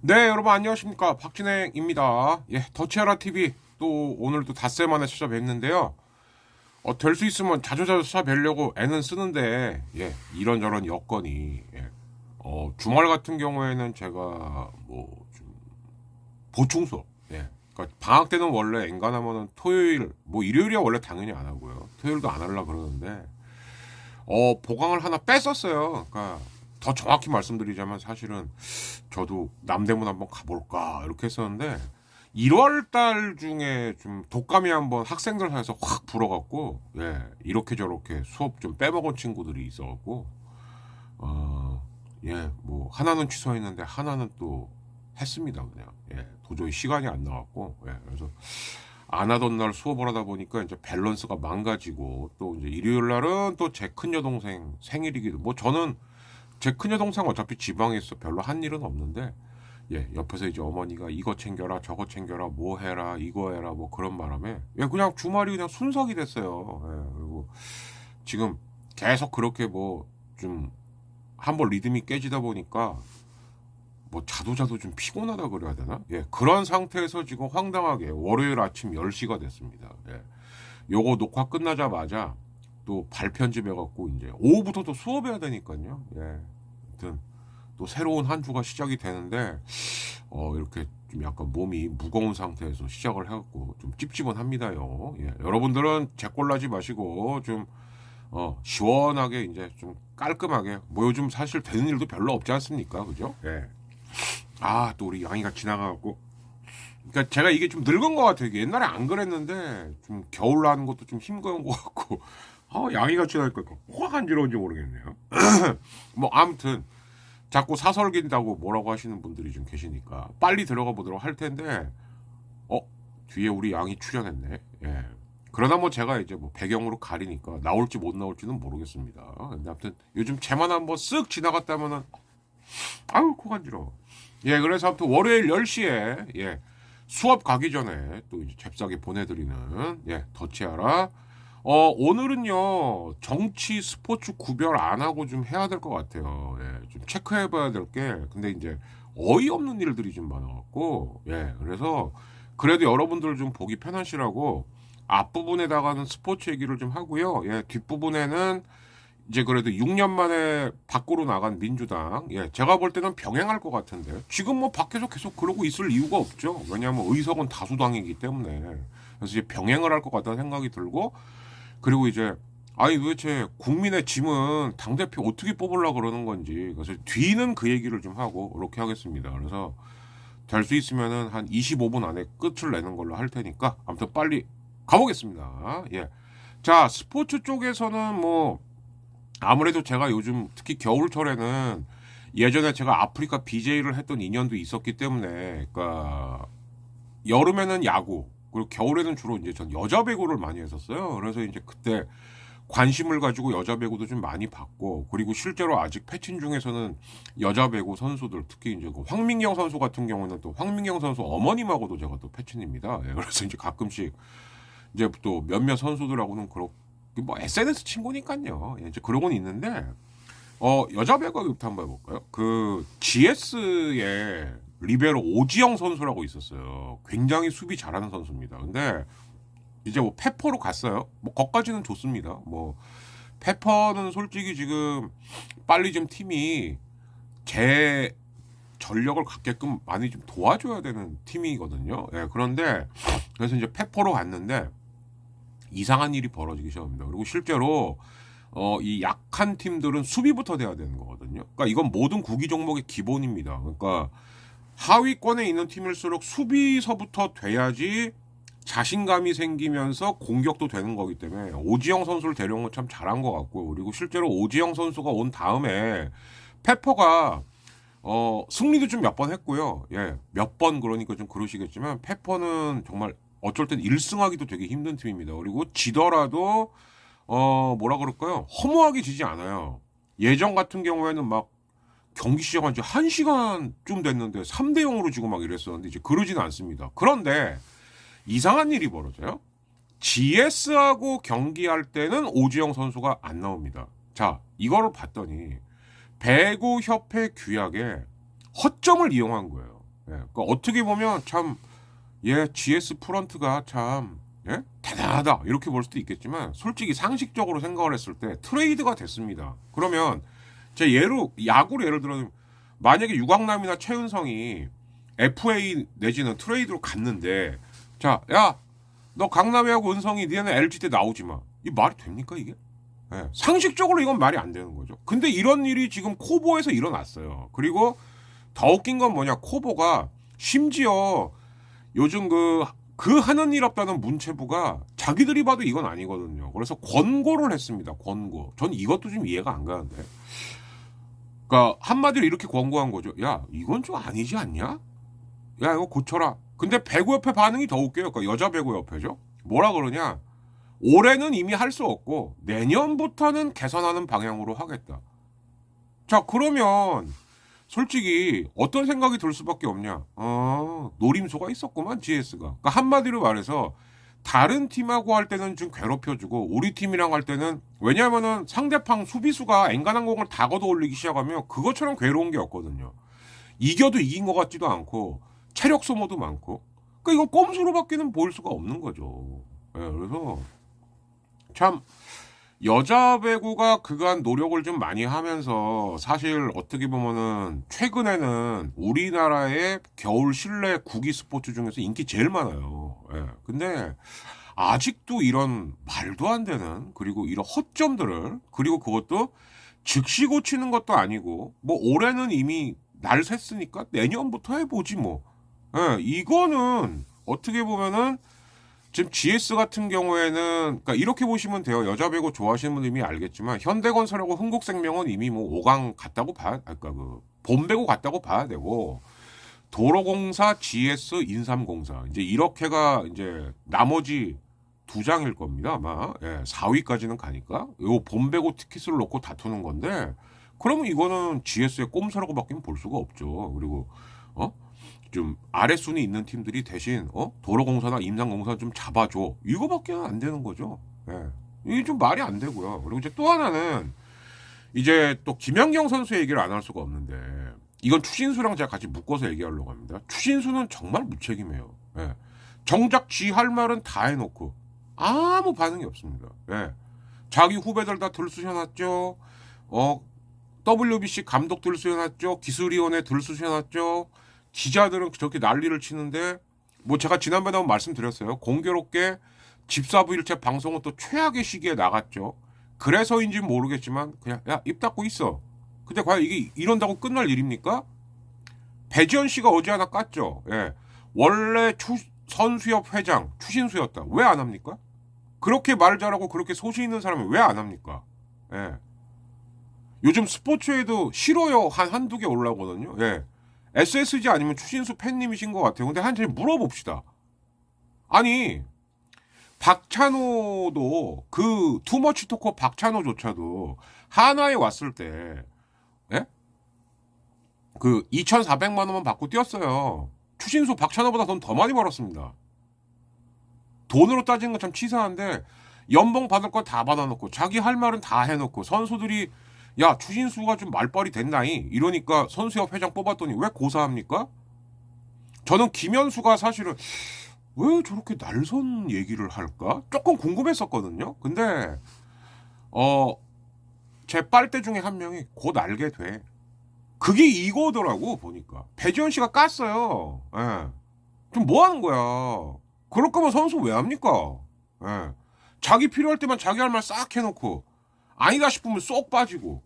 네, 여러분 안녕하십니까? 박진행입니다. 예, 더치아라 TV 또 오늘도 닷새 만에 찾아뵙는데요. 될 수 있으면 자주자주 찾아뵈려고 애는 쓰는데 이런저런 여건이 주말 같은 경우에는 제가 뭐 좀 보충 수업 그러니까 방학 때는 원래 엔간하면은 토요일 뭐 일요일이야 원래 당연히 안 하고요. 토요일도 안 하려고 그러는데 보강을 하나 뺐었어요. 그러니까 더 정확히 말씀드리자면 사실은 저도 남대문 한번 가볼까 이렇게 했었는데 1월 달 중에 좀 독감이 한번 학생들 사이에서 확 불어갖고 이렇게 저렇게 수업 좀 빼먹은 친구들이 있어갖고 뭐 하나는 취소했는데 하나는 또 했습니다. 그냥 도저히 시간이 안 나왔고 그래서 안 하던 날 수업을 하다 보니까 이제 밸런스가 망가지고 또 이제 일요일 날은 또 제 큰 여동생 생일이기도 뭐 저는 제 큰 여동생 어차피 지방에 있어 별로 한 일은 없는데 옆에서 이제 어머니가 이거 챙겨라 저거 챙겨라 뭐 해라 이거 해라 뭐 그런 바람에 그냥 주말이 그냥 순삭이 됐어요. 그리고 지금 계속 그렇게 뭐 좀 한번 리듬이 깨지다 보니까 뭐 자도 좀 피곤하다 그래야 되나? 그런 상태에서 지금 황당하게 월요일 아침 10시가 됐습니다. 요거 녹화 끝나자마자 또 발편집 해갖고 이제 오후부터 또 수업해야 되니까요. 아무튼 또 새로운 한 주가 시작이 되는데 이렇게 좀 약간 몸이 무거운 상태에서 시작을 해갖고 좀 찝찝은합니다요. 여러분들은 재꼴나지 마시고 좀 시원하게 이제 좀 깔끔하게 뭐 요즘 사실 되는 일도 별로 없지 않습니까? 그죠? 또 우리 양이가 지나가갖고 그러니까 제가 이게 좀 늙은 것 같아요. 이게 옛날에 안 그랬는데 좀 겨울 나는 것도 좀 힘겨운 것 같고 양이가 지나니까 코가 간지러운지 모르겠네요. 뭐 아무튼 자꾸 사설긴다고 뭐라고 하시는 분들이 좀 계시니까 빨리 들어가 보도록 할 텐데 뒤에 우리 양이 출연했네. 그러나 뭐 제가 이제 뭐 배경으로 가리니까 나올지 못 나올지는 모르겠습니다. 근데 아무튼 요즘 쟤만 한번 쓱 지나갔다면은 아유 코 간지러워. 그래서 아무튼 월요일 10시에 수업 가기 전에 또 이제 잽싸게 보내드리는 더치하라. 오늘은요 정치 스포츠 구별 안 하고 좀 해야 될 것 같아요. 좀 체크해봐야 될 게 근데 이제 어이없는 일들이 좀 많아갖고 그래서 그래도 여러분들 좀 보기 편하시라고 앞부분에다가는 스포츠 얘기를 좀 하고요. 뒷부분에는 이제 그래도 6년 만에 밖으로 나간 민주당 제가 볼 때는 병행할 것 같은데 지금 뭐 밖에서 계속 그러고 있을 이유가 없죠. 왜냐하면 의석은 다수당이기 때문에 그래서 이제 병행을 할 것 같다는 생각이 들고 그리고 이제 도대체 국민의 짐은 당대표 어떻게 뽑으려고 그러는 건지 그래서 뒤는 그 얘기를 좀 하고 이렇게 하겠습니다. 그래서 될 수 있으면은 한 25분 안에 끝을 내는 걸로 할 테니까 아무튼 빨리 가보겠습니다. 자 스포츠 쪽에서는 뭐 아무래도 제가 요즘 특히 겨울철에는 예전에 제가 아프리카 BJ를 했던 인연도 있었기 때문에 그러니까 여름에는 야구 그리고 겨울에는 주로 이제 전 여자 배구를 많이 했었어요. 그래서 이제 그때 관심을 가지고 여자 배구도 좀 많이 봤고 그리고 실제로 아직 패친 중에서는 여자 배구 선수들 특히 이제 그 황민경 선수 같은 경우는 또 황민경 선수 어머님하고도 제가 또 패친입니다. 그래서 이제 가끔씩 이제 또 몇몇 선수들하고는 그렇게 뭐 SNS 친구니까요. 이제 그러고는 있는데 여자 배구부터 한번 해볼까요? 그 GS의 리베로 오지영 선수라고 있었어요. 굉장히 수비 잘하는 선수입니다. 근데 이제 뭐 페퍼로 갔어요. 뭐 거기까지는 좋습니다. 뭐 페퍼는 솔직히 지금 빨리 좀 팀이 제 전력을 갖게끔 많이 좀 도와줘야 되는 팀이거든요. 그런데 그래서 이제 페퍼로 갔는데 이상한 일이 벌어지기 시작합니다. 그리고 실제로 이 약한 팀들은 수비부터 돼야 되는 거거든요. 그러니까 이건 모든 구기 종목의 기본입니다. 그러니까 하위권에 있는 팀일수록 수비서부터 돼야지 자신감이 생기면서 공격도 되는 거기 때문에 오지영 선수를 데려온 건 참 잘한 것 같고 그리고 실제로 오지영 선수가 온 다음에 페퍼가 승리도 좀 몇 번 했고요. 몇 번 그러니까 좀 그러시겠지만 페퍼는 정말 어쩔 땐 1승하기도 되게 힘든 팀입니다. 그리고 지더라도 뭐라 그럴까요? 허무하게 지지 않아요. 예전 같은 경우에는 막 경기 시작한 지 1시간쯤 됐는데 3대 0으로 지고 막 이랬었는데 이제 그러진 않습니다. 그런데 이상한 일이 벌어져요. GS하고 경기할 때는 오지영 선수가 안 나옵니다. 자, 이거를 봤더니 배구협회 규약에 허점을 이용한 거예요. 예, 그러니까 어떻게 보면 참, GS 프런트가 참, 대단하다. 이렇게 볼 수도 있겠지만, 솔직히 상식적으로 생각을 했을 때 트레이드가 됐습니다. 그러면, 야구를 예를 들어, 만약에 유광남이나 최은성이 FA 내지는 트레이드로 갔는데, 자, 야, 너 강남이하고 은성이 니네 LG 때 나오지 마. 이 말이 됩니까, 이게? 상식적으로 이건 말이 안 되는 거죠. 근데 이런 일이 지금 코보에서 일어났어요. 그리고 더 웃긴 건 뭐냐, 코보가 심지어 요즘 그 하는 일 없다는 문체부가 자기들이 봐도 이건 아니거든요. 그래서 권고를 했습니다. 권고. 전 이것도 좀 이해가 안 가는데. 그러니까 한마디로 이렇게 권고한 거죠. 야, 이건 좀 아니지 않냐? 야, 이거 고쳐라. 근데 배구협회 반응이 더 웃겨요. 그러니까 여자 배구협회죠. 뭐라 그러냐? 올해는 이미 할 수 없고 내년부터는 개선하는 방향으로 하겠다. 자, 그러면 솔직히 어떤 생각이 들 수밖에 없냐? 노림수가 있었구만, GS가. 그러니까 한마디로 말해서 다른 팀하고 할 때는 좀 괴롭혀주고 우리 팀이랑 할 때는, 왜냐하면은 상대방 수비수가 엔간한 공을 다 걷어 올리기 시작하면 그것처럼 괴로운 게 없거든요. 이겨도 이긴 것 같지도 않고 체력 소모도 많고, 그러니까 이건 꼼수로밖에는 보일 수가 없는 거죠. 그래서 참 여자 배구가 그간 노력을 좀 많이 하면서 사실 어떻게 보면은 최근에는 우리나라의 겨울 실내 구기 스포츠 중에서 인기 제일 많아요. 근데 아직도 이런 말도 안 되는, 그리고 이런 허점들을, 그리고 그것도 즉시 고치는 것도 아니고, 뭐 올해는 이미 날 샜으니까 내년부터 해보지 뭐. 이거는 어떻게 보면은 지금 GS 같은 경우에는, 그러니까 이렇게 보시면 돼요. 여자 배구 좋아하시는 분들 이미 알겠지만 현대건설하고 흥국생명은 이미 뭐 5강 갔다고 그러니까 본배구 갔다고 봐야 되고, 도로공사, GS, 인삼공사 이제 이렇게가 이제 나머지 두 장일 겁니다 아마. 4위까지는 가니까 요 본배구 티켓을 놓고 다투는 건데, 그러면 이거는 GS의 꼼수라고밖에 볼 수가 없죠. 그리고 좀 아랫순위 있는 팀들이 대신 도로공사나 임상공사 좀 잡아줘, 이거밖에 안 되는 거죠. 이게 좀 말이 안 되고요. 그리고 이제 또 하나는, 이제 또 김연경 선수 얘기를 안 할 수가 없는데, 이건 추신수랑 제가 같이 묶어서 얘기하려고 합니다. 추신수는 정말 무책임해요. 정작 지 할 말은 다 해놓고 아무 반응이 없습니다. 자기 후배들 다 들쑤셔놨죠. WBC 감독 들쑤셔놨죠. 기술위원회 들쑤셔놨죠. 기자들은 저렇게 난리를 치는데, 뭐 제가 지난번에 한번 말씀드렸어요. 공교롭게 집사부일체 방송은 또 최악의 시기에 나갔죠. 그래서인지는 모르겠지만 그냥 야, 입 닫고 있어. 근데 과연 이게 이런다고 끝날 일입니까? 배지현 씨가 어제 하나 깠죠. 원래 선수협 회장 추신수였다. 왜 안 합니까? 그렇게 말 잘하고 그렇게 소신 있는 사람은 왜 안 합니까? 요즘 스포츠에도 싫어요 한두 개 올라오거든요. SSG 아니면 추신수 팬님이신 것 같아요. 근데 한번 물어봅시다. 아니, 박찬호도, 그 투머치 토커 박찬호조차도 하나에 왔을 때 그 2,400만 원만 받고 뛰었어요. 추신수 박찬호보다 돈 더 많이 벌었습니다. 돈으로 따지는 건 참 치사한데 연봉 받을 거 다 받아놓고 자기 할 말은 다 해놓고, 선수들이 야, 추신수가 좀 말빨이 됐나이? 이러니까 선수협 회장 뽑았더니 왜 고사합니까? 저는 김현수가 사실은 왜 저렇게 날선 얘기를 할까? 조금 궁금했었거든요. 근데 제 빨대 중에 한 명이 곧 알게 돼. 그게 이거더라고 보니까. 배지현 씨가 깠어요. 좀 뭐 하는 거야? 그럴 거면 선수 왜 합니까? 자기 필요할 때만 자기 할 말 싹 해놓고, 아니다 싶으면 쏙 빠지고,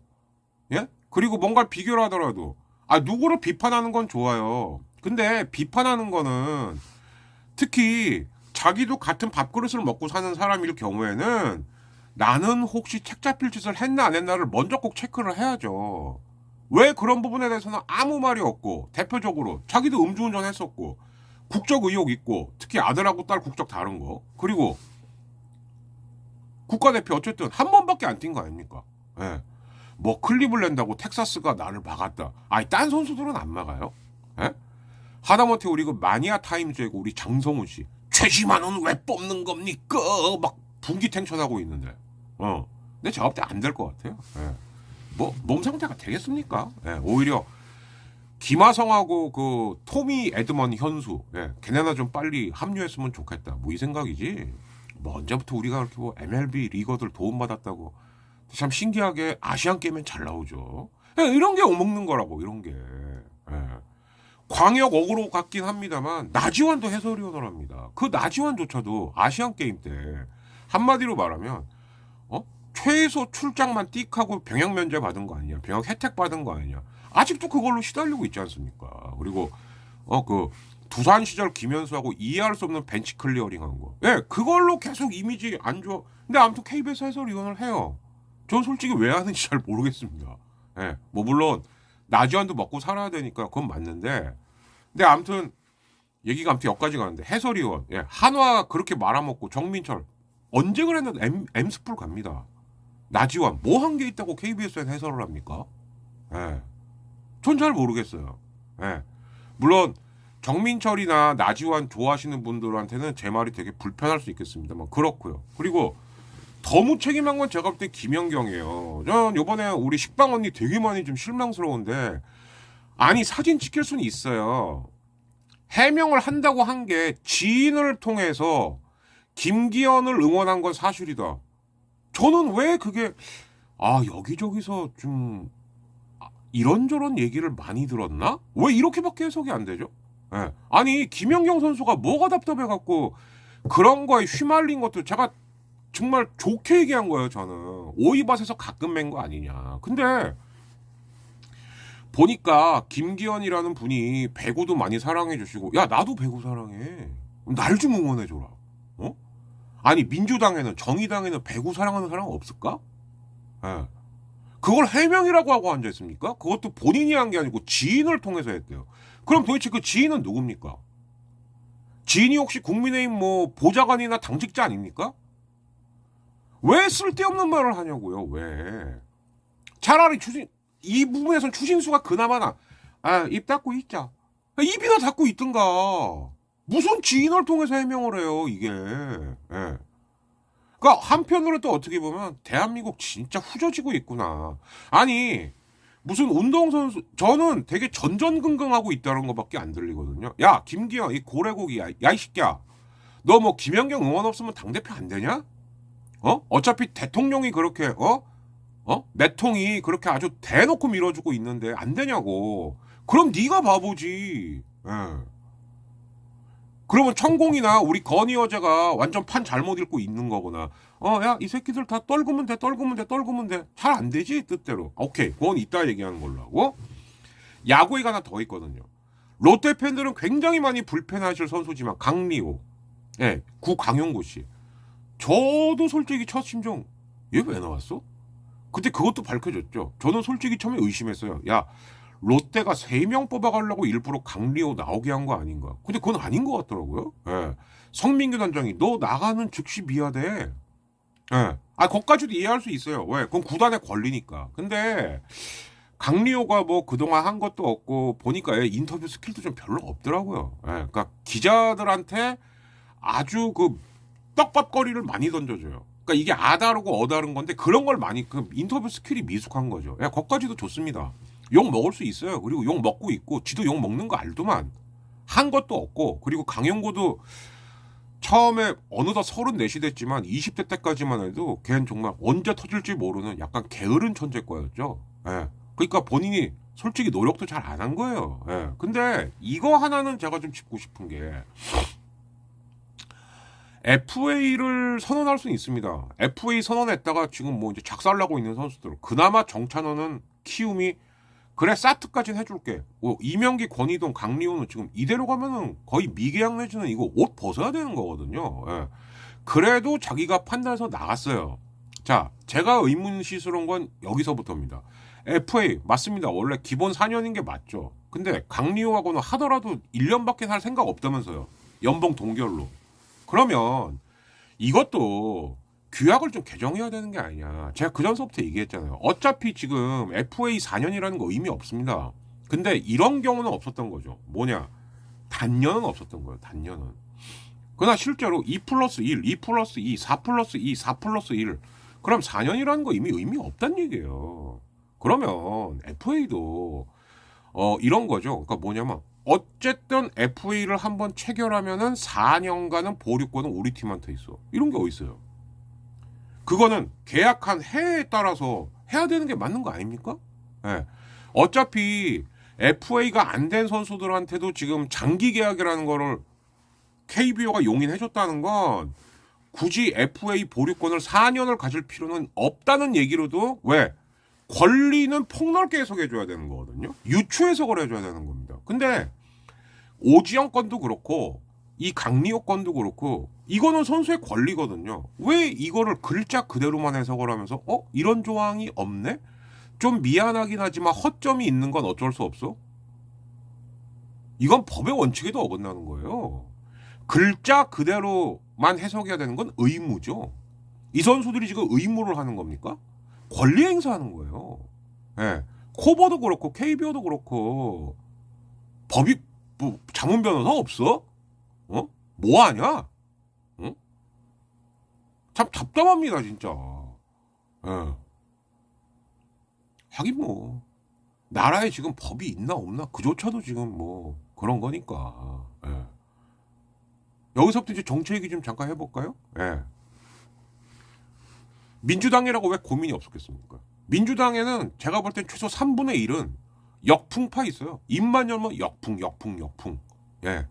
그리고 뭔가 비교를 하더라도, 누구를 비판하는 건 좋아요. 근데 비판하는 거는 특히 자기도 같은 밥그릇을 먹고 사는 사람일 경우에는 나는 혹시 책 잡힐 짓을 했나 안 했나를 먼저 꼭 체크를 해야죠. 왜 그런 부분에 대해서는 아무 말이 없고, 대표적으로 자기도 음주운전 했었고 국적 의혹 있고, 특히 아들하고 딸 국적 다른 거, 그리고 국가대표 어쨌든 한 번밖에 안 뛴 거 아닙니까? 뭐 클리블랜드하고 텍사스가 나를 막았다. 아니 딴 선수들은 안 막아요? 예? 하다못해 우리 그 마니아 타임즈이고 우리 장성훈 씨 최지만은 왜 뽑는 겁니까? 막 분기탱천하고 있는데. 근데 제가 볼 때 안 될 것 같아요. 예. 뭐 몸 상태가 되겠습니까? 예. 오히려 김하성하고 그 토미 에드먼 현수, 예. 걔네나 좀 빨리 합류했으면 좋겠다. 뭐 이 생각이지. 뭐 언제부터 우리가 그렇게 뭐 MLB 리거들 도움받았다고. 참 신기하게 아시안 게임엔 잘 나오죠. 예, 이런 게 얻먹는 거라고 이런 게. 예. 광역 어그로 같긴 합니다만 나지완도 해설위원을 합니다. 그 나지완조차도 아시안 게임 때 한마디로 말하면 최소 출장만 띡하고 병역 면제 받은 거 아니냐, 병역 혜택 받은 거 아니냐. 아직도 그걸로 시달리고 있지 않습니까? 그리고 그 두산 시절 김현수하고 이해할 수 없는 벤치 클리어링 한 거. 예, 그걸로 계속 이미지 안 좋아. 근데 아무튼 KBS 해설위원을 해요. 전 솔직히 왜 하는지 잘 모르겠습니다. 예, 뭐 물론 나지완도 먹고 살아야 되니까 그건 맞는데, 근데 아무튼 얘기가 아무튼 여기까지 가는데 해설위원, 예, 한화 그렇게 말아먹고 정민철 언제 그랬는데 엠스풀 갑니다. 나지완 뭐 한 게 있다고 KBS에서 해설을 합니까? 예, 전 잘 모르겠어요. 예, 물론 정민철이나 나지완 좋아하시는 분들한테는 제 말이 되게 불편할 수 있겠습니다만 그렇고요. 그리고 더 무책임한 건 제가 볼 때 김연경이에요. 전 요번에 우리 식빵 언니 되게 많이 좀 실망스러운데, 아니 사진 찍힐 수는 있어요. 해명을 한다고 한 게 지인을 통해서 김기현을 응원한 건 사실이다. 저는 왜 그게 여기저기서 좀 이런저런 얘기를 많이 들었나? 왜 이렇게밖에 해석이 안 되죠? 예. 아니 김연경 선수가 뭐가 답답해갖고 그런 거에 휘말린 것도 제가 정말 좋게 얘기한 거예요. 저는 오이밭에서 가끔 맨 거 아니냐. 근데 보니까 김기현이라는 분이 배구도 많이 사랑해 주시고, 야 나도 배구 사랑해, 날 좀 응원해 줘라. 아니 민주당에는, 정의당에는 배구 사랑하는 사람 없을까? 예. 그걸 해명이라고 하고 앉아 있습니까? 그것도 본인이 한 게 아니고 지인을 통해서 했대요. 그럼 도대체 그 지인은 누굽니까? 지인이 혹시 국민의힘 뭐 보좌관이나 당직자 아닙니까? 왜 쓸데없는 말을 하냐고요. 왜? 차라리 이 부분에선 추신수가 그나마나 입 닫고 있자. 입이나 닫고 있든가. 무슨 지인을 통해서 해명을 해요 이게. 예. 그러니까 한편으로 또 어떻게 보면 대한민국 진짜 후져지고 있구나. 아니 무슨 운동선수, 저는 되게 전전긍긍하고 있다는 것밖에 안 들리거든요. 야 김기현 이 고래고기야. 야 이 새끼야, 너 뭐 김연경 응원 없으면 당대표 안 되냐? 어차피 대통령이 그렇게 매통이 그렇게 아주 대놓고 밀어주고 있는데 안 되냐고. 그럼 네가 바보지. 예. 그러면 천공이나 우리 건희 여자가 완전 판 잘못 읽고 있는 거구나. 야 이 새끼들 다 떨구면 돼. 잘 안 되지 뜻대로. 오케이, 그건 이따 얘기하는 걸로 하고. 야구에 하나 더 있거든요. 롯데 팬들은 굉장히 많이 불편하실 선수지만 강리호, 예, 구 강용구 씨. 저도 솔직히 첫 심정, 얘 왜 나왔어? 그때 그것도 밝혀졌죠. 저는 솔직히 처음에 의심했어요. 야, 롯데가 3명 뽑아가려고 일부러 강리호 나오게 한 거 아닌가. 근데 그건 아닌 것 같더라고요. 예. 성민규 단장이 너 나가는 즉시 미화돼. 예. 거기까지도 이해할 수 있어요. 왜? 그건 구단의 권리니까. 근데 강리호가 뭐 그동안 한 것도 없고 보니까 인터뷰 스킬도 좀 별로 없더라고요. 예. 그러니까 기자들한테 아주 그 떡밥거리를 많이 던져줘요. 그러니까 이게 아다르고 어다른 건데 그런 걸 많이, 그 인터뷰 스킬이 미숙한 거죠. 거기까지도 좋습니다. 욕 먹을 수 있어요. 그리고 욕 먹고 있고 지도 욕 먹는 거 알더만. 한 것도 없고. 그리고 강용구도 처음에 어느덧 34시 됐지만 20대 때까지만 해도 걔는 정말 언제 터질지 모르는 약간 게으른 천재과였죠. 예. 그러니까 본인이 솔직히 노력도 잘 안 한 거예요. 예. 근데 이거 하나는 제가 좀 짚고 싶은 게, FA를 선언할 수는 있습니다. FA 선언했다가 지금 뭐 이제 작살나고 있는 선수들, 그나마 정찬호는 키움이 그래 사트까지는 해줄게. 이명기, 권희동, 강리호는 지금 이대로 가면은 거의 미계약 내지는 이거 옷 벗어야 되는 거거든요. 예. 그래도 자기가 판단해서 나갔어요. 자, 제가 의문시스러운 건 여기서부터입니다. FA 맞습니다. 원래 기본 4년인 게 맞죠. 근데 강리호하고는 하더라도 1년밖에 살 생각 없다면서요. 연봉 동결로. 그러면 이것도 규약을 좀 개정해야 되는 게 아니냐. 제가 그 전서부터 얘기했잖아요. 어차피 지금 FA 4년이라는 거 의미 없습니다. 근데 이런 경우는 없었던 거죠. 뭐냐? 단년은 없었던 거예요. 단년은. 그러나 실제로 2 플러스 1, 2 플러스 2, 4 플러스 2, 4 플러스 1. 그럼 4년이라는 거 이미 의미 없다는 얘기예요. 그러면 FA도 이런 거죠. 그러니까 뭐냐면 어쨌든 FA를 한번 체결하면은 4년간은 보류권은 우리 팀한테 있어. 이런 게 어디 있어요? 그거는 계약한 해에 따라서 해야 되는 게 맞는 거 아닙니까? 예. 어차피 FA가 안 된 선수들한테도 지금 장기 계약이라는 거를 KBO가 용인해줬다는 건 굳이 FA 보류권을 4년을 가질 필요는 없다는 얘기로도 왜? 권리는 폭넓게 해석해줘야 되는 거거든요. 유추 해석을 해줘야 되는 겁니다. 근데 오지영 건도 그렇고 이 강리호 건도 그렇고 이거는 선수의 권리거든요. 왜 이거를 글자 그대로만 해석을 하면서 이런 조항이 없네? 좀 미안하긴 하지만 허점이 있는 건 어쩔 수 없어? 이건 법의 원칙에도 어긋나는 거예요. 글자 그대로만 해석해야 되는 건 의무죠. 이 선수들이 지금 의무를 하는 겁니까? 권리 행사하는 거예요. 예. 코버도 그렇고 KBO도 그렇고 법이 뭐 자문 변호사 없어? 뭐 하냐? 참 답답합니다, 진짜. 예. 하긴 뭐 나라에 지금 법이 있나 없나 그조차도 지금 뭐 그런 거니까. 예. 여기서부터 이제 정치 얘기 좀 잠깐 해볼까요? 예. 민주당이라고 왜 고민이 없었겠습니까? 민주당에는 제가 볼 땐 최소 3분의 1은 역풍파 있어요. 입만 열면 역풍. 예.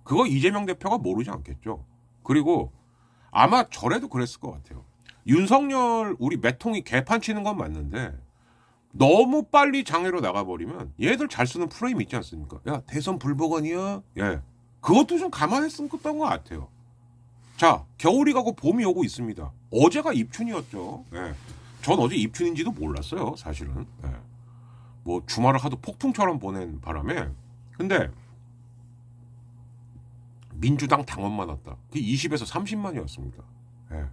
그거 이재명 대표가 모르지 않겠죠. 그리고 아마 저래도 그랬을 것 같아요. 윤석열 우리 매통이 개판 치는 건 맞는데 너무 빨리 장애로 나가버리면 얘들 잘 쓰는 프레임 있지 않습니까? 야, 대선 불복원이야? 예. 그것도 좀 감안했던 것 같아요. 자, 겨울이 가고 봄이 오고 있습니다. 어제가 입춘이었죠. 예. 전 어제 입춘인지도 몰랐어요, 사실은. 예. 뭐 주말을 하도 폭풍처럼 보낸 바람에. 근데 민주당 당원만 왔다. 그게 20에서 30만이었습니다. 예.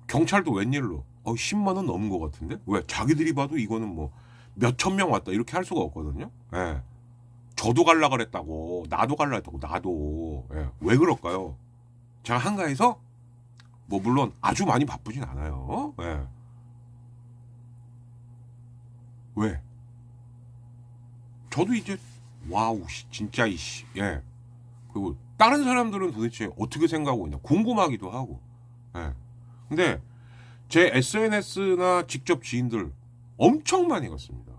경찰도 웬일로 10만 원 넘은 것 같은데? 왜? 자기들이 봐도 이거는 뭐 몇천 명 왔다 이렇게 할 수가 없거든요. 예. 저도 갈라 그랬다고, 나도 갈라 했다고, 나도. 예. 왜 그럴까요? 제가 한가해서 뭐 물론 아주 많이 바쁘진 않아요. 예. 왜? 저도 이제 와우 진짜 이씨. 예. 그리고 다른 사람들은 도대체 어떻게 생각하고 있나 궁금하기도 하고. 예. 근데 제 SNS나 직접 지인들 엄청 많이 갔습니다.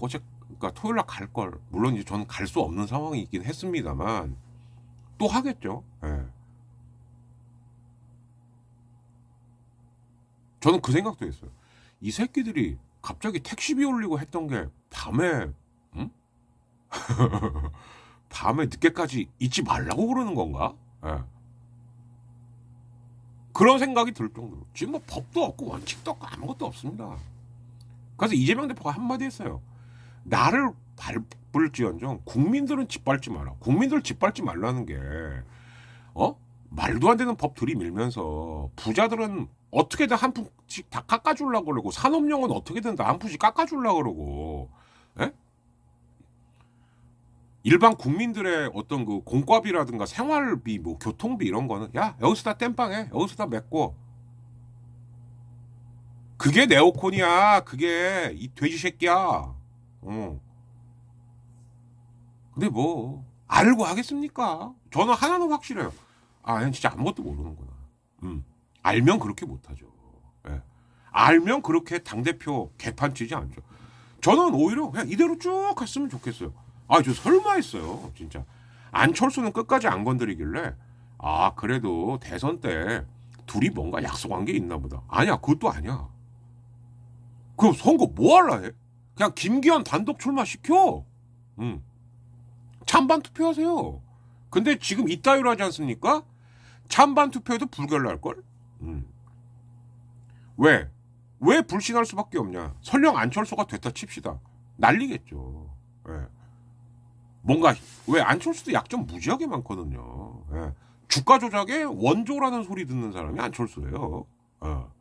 어제 그러니까 토요일 날 갈 걸. 물론 이제 저는 갈 수 없는 상황이 있긴 했습니다만 또 하겠죠. 예. 저는 그 생각도 했어요. 이 새끼들이 갑자기 택시비 올리고 했던 게 밤에 밤에 늦게까지 있지 말라고 그러는 건가? 예. 그런 생각이 들 정도로 지금 뭐 법도 없고 원칙도 없고 아무것도 없습니다. 그래서 이재명 대표가 한마디 했어요. 나를 밟을지언정 국민들은 짓밟지 마라. 국민들 짓밟지 말라는 게 말도 안 되는 법 들이밀면서 부자들은 어떻게든 한 푼씩 다 깎아주려고 그러고 산업용은 어떻게든 다 한 푼씩 깎아주려고 그러고 예? 일반 국민들의 어떤 그 공과비라든가 생활비 뭐 교통비 이런 거는 야 여기서 다 땜빵해 여기서 다 맺고 그게 네오콘이야 그게 이 돼지 새끼야 근데 뭐 알고 하겠습니까? 저는 하나는 확실해요. 얘는 진짜 아무것도 모르는구나. 알면 그렇게 못하죠. 예. 알면 그렇게 당대표 개판치지 않죠. 저는 오히려 그냥 이대로 쭉 갔으면 좋겠어요. 저 설마 했어요. 진짜. 안철수는 끝까지 안 건드리길래 그래도 대선 때 둘이 뭔가 약속한 게 있나 보다. 아니야. 그것도 아니야. 그럼 선거 뭐 할라 해? 그냥 김기현 단독 출마시켜. 찬반 투표하세요. 근데 지금 이따위로 하지 않습니까? 찬반 투표에도 불결 날걸? 왜? 왜 불신할 수밖에 없냐? 설령 안철수가 됐다 칩시다. 난리겠죠. 예. 뭔가 왜 안철수도 약점 무지하게 많거든요. 예. 주가 조작의 원조라는 소리 듣는 사람이 안철수예요. 어.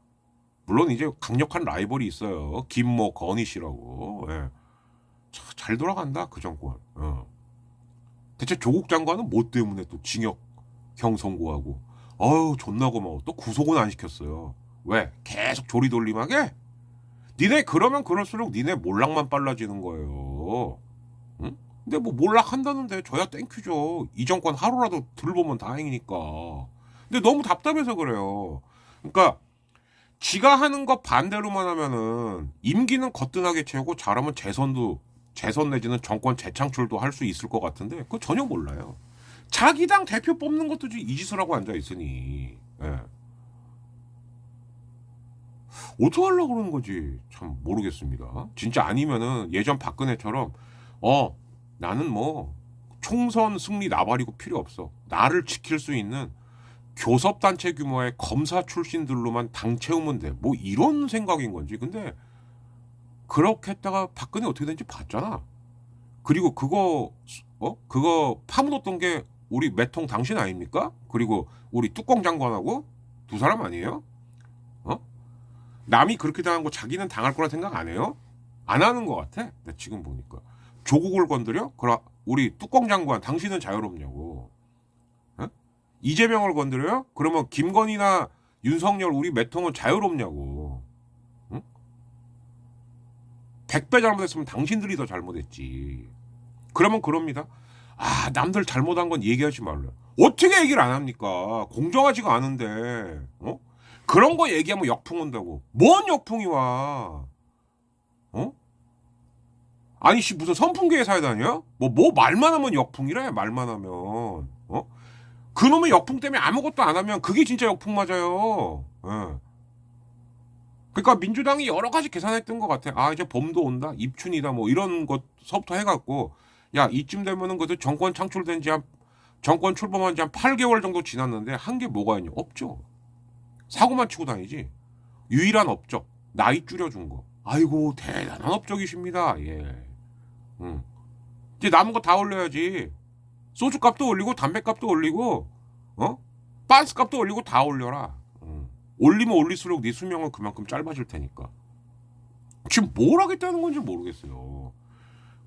물론 이제 강력한 라이벌이 있어요. 김모 건희 씨라고. 예. 잘 돌아간다 그 정권. 대체 조국 장관은 뭐 때문에 또 징역형 선고하고 어우 존나 고마워. 또 구속은 안 시켰어요. 왜? 계속 조리돌림하게? 니네 그러면 그럴수록 니네 몰락만 빨라지는 거예요. 응? 근데 뭐 몰락한다는데 저야 땡큐죠. 이 정권 하루라도 들보면 다행이니까. 근데 너무 답답해서 그래요. 그러니까 지가 하는 거 반대로만 하면은 임기는 거뜬하게 채우고 잘하면 재선 내지는 정권 재창출도 할 수 있을 것 같은데 그거 전혀 몰라요. 자기 당 대표 뽑는 것도 이 짓을 하고 앉아 있으니 예. 어떻게 하려고 그러는 건지 참 모르겠습니다. 진짜 아니면은 예전 박근혜처럼 나는 뭐 총선 승리 나발이고 필요 없어. 나를 지킬 수 있는 교섭단체 규모의 검사 출신들로만 당 채우면 돼. 뭐 이런 생각인 건지. 근데 그렇게 했다가 박근혜 어떻게 된지 봤잖아. 그리고 그거 파묻었던 게 우리 매통 당신 아닙니까? 그리고 우리 뚜껑 장관하고 두 사람 아니에요? 어? 남이 그렇게 당한 거 자기는 당할 거라 생각 안 해요? 안 하는 것 같아. 나 지금 보니까. 조국을 건드려? 그럼 우리 뚜껑 장관 당신은 자유롭냐고. 어? 이재명을 건드려요? 그러면 김건희나 윤석열 우리 매통은 자유롭냐고. 응? 100배 잘못했으면 당신들이 더 잘못했지. 그러면 그럽니다. 남들 잘못한 건 얘기하지 말래. 어떻게 얘기를 안 합니까? 공정하지가 않은데. 그런 거 얘기하면 역풍 온다고. 뭔 역풍이 와? 아니 무슨 선풍기에 사야 뭐 말만 하면 역풍이래. 말만 하면. 그놈의 역풍 때문에 아무것도 안 하면 그게 진짜 역풍 맞아요. 예. 그러니까 민주당이 여러 가지 계산했던 것 같아. 이제 봄도 온다. 입춘이다. 뭐 이런 것서부터 해갖고 야 이쯤 되면은 그래도 정권 출범한 지 한 8개월 정도 지났는데 한 게 뭐가 있냐? 없죠. 사고만 치고 다니지. 유일한 업적 나이 줄여준 거. 아이고 대단한 업적이십니다. 예. 이제 남은 거 다 올려야지. 소주 값도 올리고 담배 값도 올리고 빤스 값도 올리고 다 올려라. 올리면 올릴수록 네 수명은 그만큼 짧아질 테니까. 지금 뭘 하겠다는 건지 모르겠어요.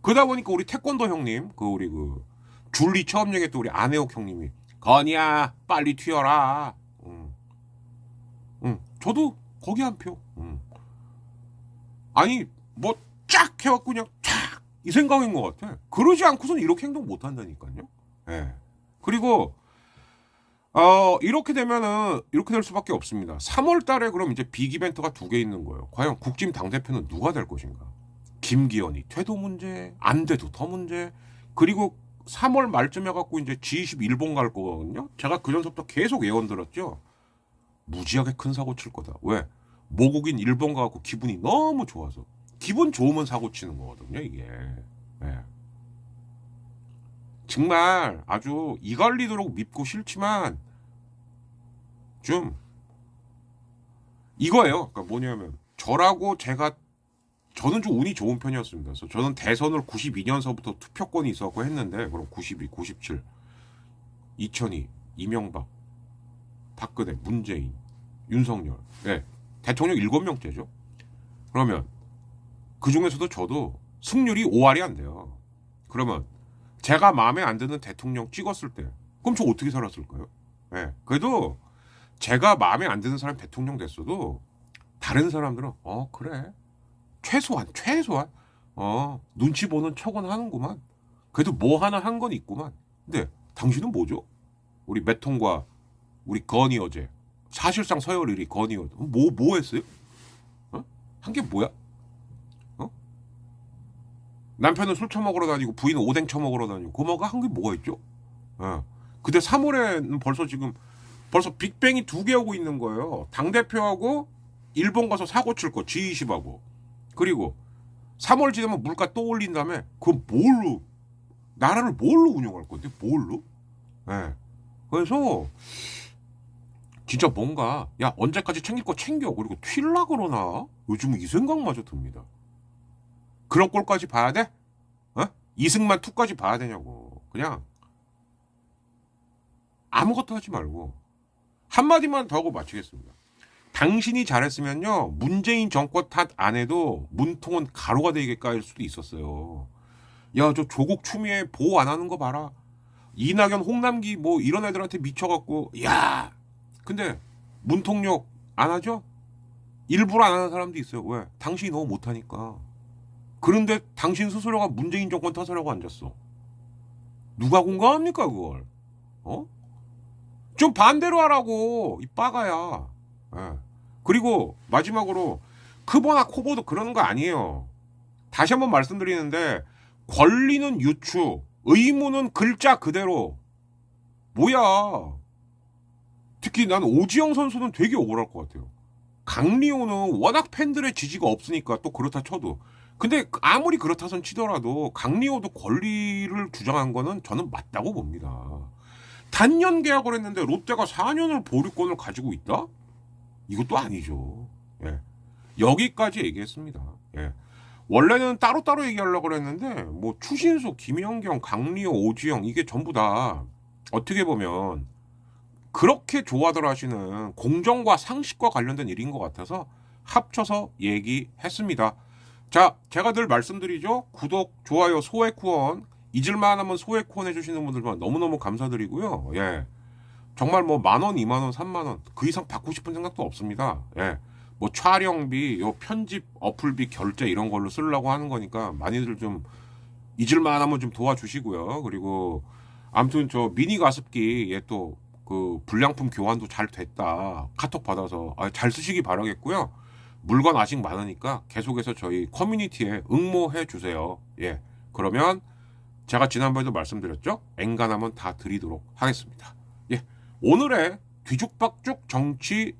그러다 보니까 우리 태권도 형님, 우리 줄리 처음 얘기했던 우리 안혜옥 형님이 건이야 빨리 튀어라. 저도 거기 한 표. 아니 뭐 쫙 해갖고 그냥 쫙 이 생각인 것 같아. 그러지 않고서는 이렇게 행동 못 한다니까요. 예. 그리고 이렇게 되면은 이렇게 될 수밖에 없습니다. 3월 달에 그럼 이제 빅 이벤트가 2개 있는 거예요. 과연 국짐 당대표는 누가 될 것인가? 김기현이 퇴도 문제, 안 돼도 더 문제. 그리고 3월 말쯤 해갖고 이제 G20 일본 갈 거거든요. 제가 그 전부터 계속 예언 들었죠. 무지하게 큰 사고 칠 거다. 왜? 모국인 일본 가갖고 기분이 너무 좋아서. 기분 좋으면 사고 치는 거거든요, 이게. 네. 정말 아주 이갈리도록 밉고 싫지만 좀 이거예요. 그러니까 뭐냐면 저는 좀 운이 좋은 편이었습니다. 그래서 저는 대선을 92년서부터 투표권이 있었고 했는데 그럼 92, 97, 2002, 이명박, 박근혜, 문재인, 윤석열, 네, 대통령 7명째죠. 그러면 그 중에서도 저도 승률이 5할이 안 돼요. 그러면 제가 마음에 안 드는 대통령 찍었을 때 그럼 저 어떻게 살았을까요? 네, 그래도 제가 마음에 안 드는 사람 대통령 됐어도 다른 사람들은 그래 최소한 눈치 보는 척은 하는구만. 그래도 뭐 하나 한 건 있구만. 근데 당신은 뭐죠? 우리 매통과 우리 건이 어제 사실상 서열일이 건이 어제 뭐 했어요? 한 게 뭐야? 남편은 술 처먹으러 다니고 부인은 오뎅 처먹으러 다니고 고모가 한 게 뭐가 있죠? 근데 3월에는 벌써 빅뱅이 2개 오고 있는 거예요. 당대표하고 일본 가서 사고 칠 거 G20하고 그리고 3월 지나면 물가 또 올린 다음에 그건 나라를 뭘로 운영할 건데 뭘로? 네. 그래서 진짜 뭔가 언제까지 챙길 거 챙겨 그리고 튈라 그러나 요즘은 이 생각마저 듭니다. 그런 꼴까지 봐야 돼? 이승만 2까지 봐야 되냐고. 그냥 아무것도 하지 말고 한마디만 더 하고 마치겠습니다. 당신이 잘했으면요, 문재인 정권 탓 안 해도 문통은 가로가 되게 까일 수도 있었어요. 야, 저 조국 추미애 보호 안 하는 거 봐라. 이낙연, 홍남기 뭐 이런 애들한테 미쳐갖고, 야, 근데 문통역 안 하죠? 일부러 안 하는 사람도 있어요. 왜? 당신이 너무 못하니까. 그런데 당신 스스로가 문재인 정권 탓하려고 앉았어. 누가 공감합니까 그걸? 어? 좀 반대로 하라고, 이 빠가야. 예. 그리고 마지막으로 크보나 코보도 그러는 거 아니에요. 다시 한번 말씀드리는데, 권리는 유추, 의무는 글자 그대로. 뭐야? 특히 난 오지영 선수는 되게 억울할 것 같아요. 강리호는 워낙 팬들의 지지가 없으니까 또 그렇다 쳐도. 근데 아무리 그렇다선 치더라도 강리호도 권리를 주장한 거는 저는 맞다고 봅니다. 단년 계약을 했는데 롯데가 4년을 보류권을 가지고 있다? 이것도 아니죠. 예. 여기까지 얘기했습니다. 예. 원래는 따로따로 얘기하려고 했는데 뭐 추신수, 김연경, 강리호, 오지영 이게 전부 다 어떻게 보면 그렇게 좋아들 하시는 공정과 상식과 관련된 일인 것 같아서 합쳐서 얘기했습니다. 자, 제가 늘 말씀드리죠. 구독, 좋아요, 소액 후원, 잊을만 하면 소액 후원 해주시는 분들만 너무너무 감사드리고요. 예. 정말 뭐 10,000원, 20,000원, 30,000원 그 이상 받고 싶은 생각도 없습니다. 예. 뭐 촬영비, 요 편집, 어플비, 결제 이런 걸로 쓰려고 하는 거니까 많이들 좀 잊을만 하면 좀 도와주시고요. 그리고 아무튼 저 미니 가습기 얘 또 그 불량품 교환도 잘 됐다. 카톡 받아서 잘 쓰시기 바라겠고요. 물건 아직 많으니까 계속해서 저희 커뮤니티에 응모해 주세요. 예. 그러면 제가 지난번에도 말씀드렸죠. 엔간하면 다 드리도록 하겠습니다. 예. 오늘의 뒤죽박죽 정치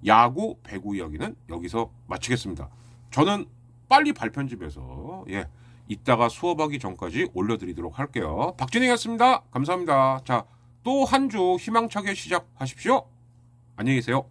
야구 배구 이야기는 여기서 마치겠습니다. 저는 빨리 발편집해서 예. 이따가 수업하기 전까지 올려드리도록 할게요. 박진희였습니다. 감사합니다. 자, 또 한 주 희망차게 시작하십시오. 안녕히 계세요.